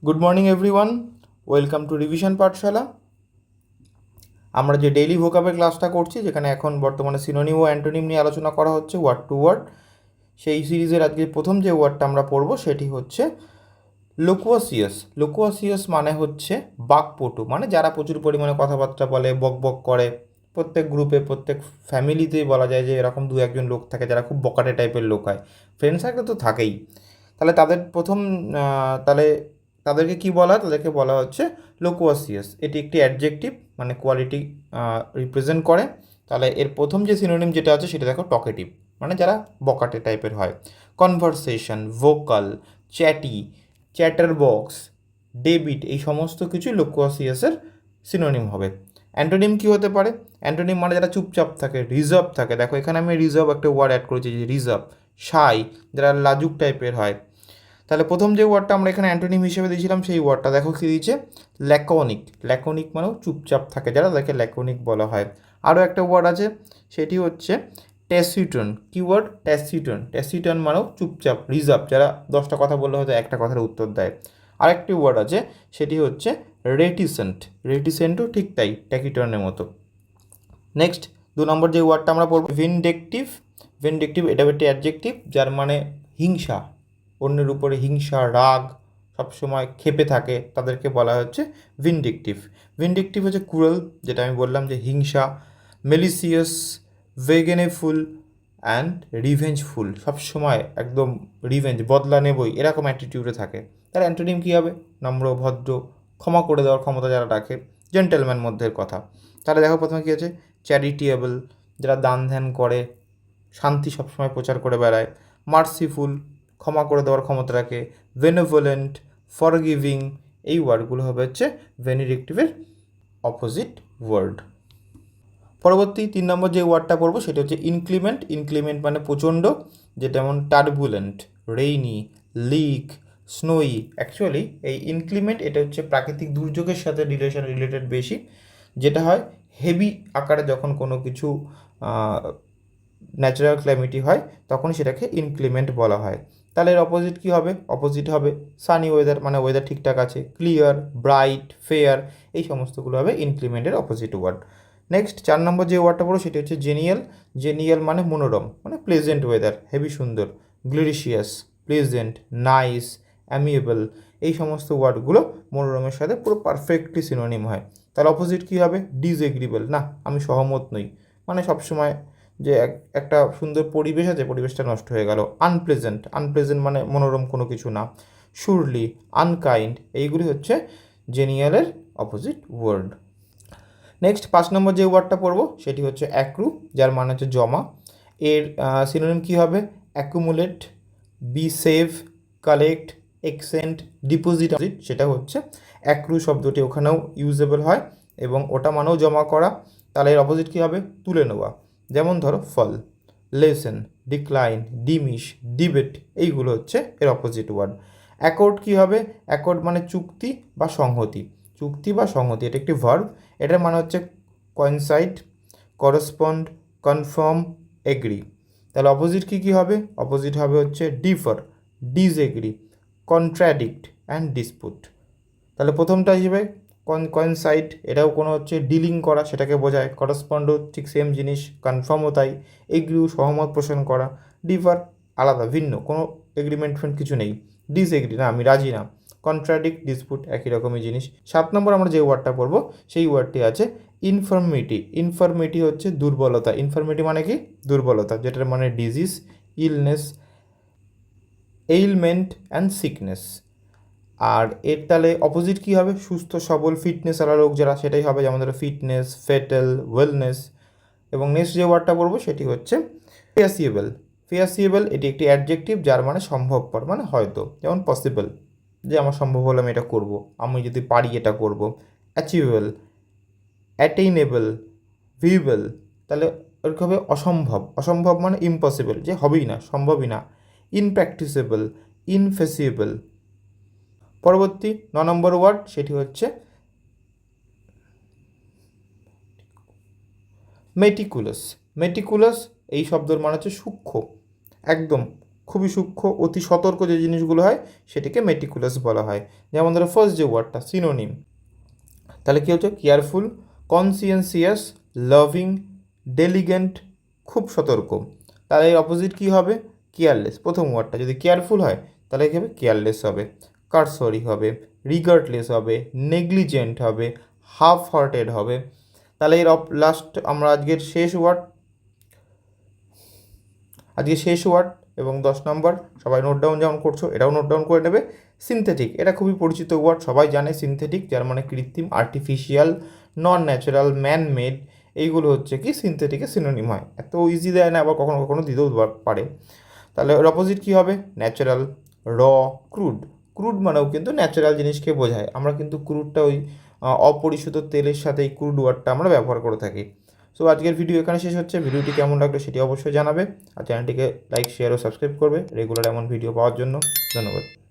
Good morning everyone, welcome to revision পাঠশালা। আমরা যে daily ভোকাবের ক্লাসটা করছি, যেখানে এখন বর্তমানে সিনোনিম ও অ্যান্টোনিম নিয়ে আলোচনা করা হচ্ছে ওয়ার্ড টু ওয়ার্ড, সেই সিরিজের আজকে প্রথম যে ওয়ার্ডটা আমরা পড়ব সেটি হচ্ছে লোকুয়াসিয়াস। লোকুয়াসিয়াস মানে হচ্ছে বাকপটু, মানে যারা প্রচুর পরিমাণে কথাবার্তা বলে, বক বক করে। প্রত্যেক গ্রুপে, প্রত্যেক ফ্যামিলিতেই বলা যায় যে এরকম দু একজন লোক থাকে যারা খুব বকাটে টাইপের লোক হয়। ফ্রেন্ড সার্কেল তো থাকেই। তাহলে তাদের প্রথম তাহলে তাদেরকে কি বলা হয়? তাদেরকে বলা হচ্ছে লোকুয়াসিয়াস। এটি একটি অ্যাডজেক্টিভ, মানে কোয়ালিটি রিপ্রেজেন্ট করে। তাহলে এর প্রথম যে সিনোনিম যেটা আছে সেটা দেখো টকেটিভ, মানে যারা বকাটে টাইপের হয়। Conversation, vocal, chatty, chatter box, debate, এই সমস্ত কিছু লোকুয়াসিয়াসের সিনোনিম হবে। অ্যান্টোনিম কী হতে পারে? অ্যান্টোনিম মানে যারা চুপচাপ থাকে, রিজার্ভ থাকে। দেখো এখানে আমি রিজার্ভ একটা ওয়ার্ড অ্যাড করেছি, যে রিজার্ভ। শাই, যারা লাজুক টাইপের হয়। তাহলে প্রথম যে ওয়ার্ডটা আমরা এখানে অ্যান্টোনিম হিসেবে দিয়েছিলাম, সেই ওয়ার্ডটা দেখো কী দিয়েছে, ল্যাকনিক। ল্যাকনিক মানেও চুপচাপ থাকে যারা, তাকে ল্যাকনিক বলা হয়। আরও একটা ওয়ার্ড আছে, সেটি হচ্ছে ট্যাসিটন। কি ওয়ার্ড? ট্যাসিটন। ট্যাসিটন মানেও চুপচাপ, রিজার্ভ, যারা 10টা কথা বললে হয়তো একটা কথার উত্তর দেয়। আরেকটি ওয়ার্ড আছে, সেটি হচ্ছে রেটিসেন্ট। রেটিসেন্টও ঠিক তাই, ট্যাকিটনের মতো। নেক্সট 2 নম্বর যে ওয়ার্ডটা আমরা পড়ব, ভিনডেকটিভ। ভিনডেকটিভ এটা একটি অ্যাডজেক্টিভ, যার মানে হিংসা, অন্যের উপরে হিংসা, রাগ, সবসময় ক্ষেপে থাকে, তাদেরকে বলা হচ্ছে ভিনডিকটিভ। ভিনডিকটিভ হচ্ছে ক্রুয়েল, যেটা আমি বললাম যে হিংসা, মেলিসিয়াস, ভেগেনেফুল অ্যান্ড রিভেঞ্জফুল, সবসময় একদম রিভেঞ্জ, বদলা নেবই, এরকম অ্যাটিটিউডে থাকে। তার অ্যান্টোনিম কী হবে? নম্র, ভদ্র, ক্ষমা করে দেওয়ার ক্ষমতা যারা রাখে, জেন্টেলম্যান মধ্যের কথা। তাহলে দেখো প্রথমে কী আছে, চ্যারিটেবল, যারা দান ধ্যান করে, শান্তি সবসময় প্রচার করে বেড়ায়। মার্সিফুল, ক্ষমা করে দেওয়ার ক্ষমতা রাখে। বেনেভোলেন্ট, ফরগিভিং, এই ওয়ার্ডগুলো হবে হচ্ছে ভেনিডিকটিভের অপোজিট ওয়ার্ড। পরবর্তী 3 নম্বর যে ওয়ার্ডটা পড়বো সেটা হচ্ছে ইনক্লিমেন্ট। ইনক্লিমেন্ট মানে প্রচণ্ড, যেমন টার্বুলেন্ট, রেইনি, লিক, স্নোই। অ্যাকচুয়ালি এই ইনক্লিমেন্ট এটা হচ্ছে প্রাকৃতিক দুর্যোগের সাথে রিলেটেড বেশি। যেটা হয় হেভি আকারে, যখন কোনো কিছু ন্যাচারাল ক্ল্যামিটি হয় তখন সেটাকে ইনক্লিমেন্ট বলা হয়। তাহলে এর অপোজিট কী হবে? অপোজিট হবে সানি ওয়েদার, মানে ওয়েদার ঠিকঠাক আছে, ক্লিয়ার, ব্রাইট, ফেয়ার, এই সমস্তগুলো হবে ইনক্লিমেন্টের অপোজিট ওয়ার্ড। নেক্সট 4 নম্বর যে ওয়ার্ডটা পড়ো সেটি হচ্ছে জেনিয়াল। জেনিয়াল মানে মনোরম, মানে প্লেজেন্ট ওয়েদার, হেভি সুন্দর। গ্লিরিশিয়াস, প্লেজেন্ট, নাইস, অ্যামিয়েবল, এই সমস্ত ওয়ার্ডগুলো মনোরমের সাথে পুরো পারফেক্টলি সিনোনিম হয়। তার অপোজিট কী হবে? ডিসএগ্রিবল, না আমি সহমত নই, মানে সবসময় যে একটা সুন্দর পরিবেশ আছে, পরিবেশটা নষ্ট হয়ে গেল। আনপ্লেজেন্ট, আনপ্লেজেন্ট মানে মনোরম কোনো কিছু না। সুরলি, আনকাইন্ড, এইগুলি হচ্ছে জেনিয়ালের অপোজিট ওয়ার্ড। নেক্সট 5 নম্বর যে ওয়ার্ডটা পড়বো সেটি হচ্ছে অ্যাক্রু, যার মানে হচ্ছে জমা। এর সিনোনিম কী হবে? Accumulate, B save, collect, accent, deposit, সেটা হচ্ছে অ্যাক্রু শব্দটি ওখানেও ইউজেবল হয়, এবং ওটা মানেও জমা করা। তাহলে এর অপোজিট কী হবে? তুলে নেওয়া। যেমন ধরো ফল, লেসেন, ডিক্লাইন, ডিমিশ, ডিবেট, এইগুলো হচ্ছে এর অপোজিট ওয়ার্ড। অ্যাকর্ড কী হবে? অ্যাকর্ড মানে চুক্তি বা সংহতি। চুক্তি বা সংহতি, এটা একটি ভার্ব। এটার মানে হচ্ছে কয়েনসাইড, করসপন্ড, কনফার্ম, এগ্রি। তাহলে অপোজিট কী হবে? অপোজিট হবে হচ্ছে differ, disagree, contradict and dispute. তাহলে প্রথমটা হিসেবে কয়েনসাইড, এটাও কোনো হচ্ছে ডিলিং করা, সেটাকে বোঝায়। করসপন্ডও ঠিক সেম জিনিস, কনফার্মও তাই। এগ্রিও সহমত পোষণ করা। ডিফার আলাদা, ভিন্ন, কোনো এগ্রিমেন্ট কিছু নেই। ডিসএগ্রি, না আমি রাজি না। কন্ট্রাডিক্ট, ডিসপুট একই রকমই জিনিস। 7 নম্বর আমরা যে ওয়ার্ডটা পড়বো সেই ওয়ার্ডটি আছে ইনফার্মিটি। ইনফার্মিটি হচ্ছে দুর্বলতা। ইনফার্মিটি মানে কি? দুর্বলতা, যেটার মানে ডিজিজ, ইলনেস, এইলমেন্ট অ্যান্ড সিকনেস। আর এর তাহলে অপোজিট কী হবে? সুস্থ সবল, ফিটনেস আলা লোক যারা, সেটাই হবে, যেমন ধরো ফিটনেস, ফেটেল, ওয়েলনেস। এবং নেক্সট যে ওয়ার্ডটা পড়বো সেটি হচ্ছে ফিয়াসিয়েবল। ফিয়াসিয়েবল এটি একটি অ্যাডজেক্টিভ, যার মানে সম্ভবপর, মানে হয়তো, যেমন পসিবল, যে আমার সম্ভব হলে আমি এটা করবো, আমি যদি পারি এটা করবো। Achievable, attainable, ভিউয়েবল। তাহলে ওরকম হবে অসম্ভব। অসম্ভব মানে ইম্পসিবল, যে হবেই না, সম্ভবই না। ইনপ্র্যাকটিসেবল, ইনফেসিবল। পরবর্তী 9 নম্বর ওয়ার্ড সেটি হচ্ছে মেটিকুলাস। মেটিকুলাস এই শব্দের মানে হচ্ছে সূক্ষ্ম, একদম খুবই সূক্ষ্ম, অতি সতর্ক যে জিনিসগুলো হয় সেটিকে মেটিকুলাস বলা হয়। যেমন ধরো ফার্স্ট যে ওয়ার্ডটা সিনোনিম, তাহলে কী হচ্ছে? কেয়ারফুল, কনসিয়েন্সিয়াস, লাভিং, ডেলিগেন্ট, খুব সতর্ক। তাহলে এর অপোজিট কী হবে? কেয়ারলেস। প্রথম ওয়ার্ডটা যদি কেয়ারফুল হয় তাহলে কী হবে? কেয়ারলেস হবে, কারসরি হবে, রিগার্ডলেস হবে, নেগলিজেন্ট হবে, হাফ হার্টেড হবে। তাহলে এর লাস্ট আমরা আজকের শেষ ওয়ার্ড এবং 10 নম্বর সবাই নোট ডাউন যেমন করছো এটাও নোট ডাউন করে নেবে। সিনথেটিক, এটা খুবই পরিচিত ওয়ার্ড, সবাই জানে সিনথেটিক, যার মানে কৃত্রিম, আর্টিফিশিয়াল, নন ন্যাচারাল, ম্যান মেড, এইগুলো হচ্ছে কি সিনথেটিকের সিনোনিম হয়। এত ইজি দেয় না, আবার কখনো কখনো দিতেও পারে। তাহলে এর অপোজিট কী হবে? ন্যাচারাল, র, ক্রুড। ক্রুড মানেও কিন্তু ন্যাচারাল জিনিসকে বোঝায়। আমরা কিন্তু ক্রুডটা ওই অপরিশোধিত তেলের সাথে এই ক্রুড ওয়ার্ডটা আমরা ব্যবহার করে থাকি। সো আজকের ভিডিও এখানে শেষ হচ্ছে। ভিডিওটি কেমন লাগলো সেটি অবশ্যই জানাবে, আর চ্যানেলটিকে লাইক, শেয়ার ও সাবস্ক্রাইব করবে রেগুলার এমন ভিডিও পাওয়ার জন্য। ধন্যবাদ।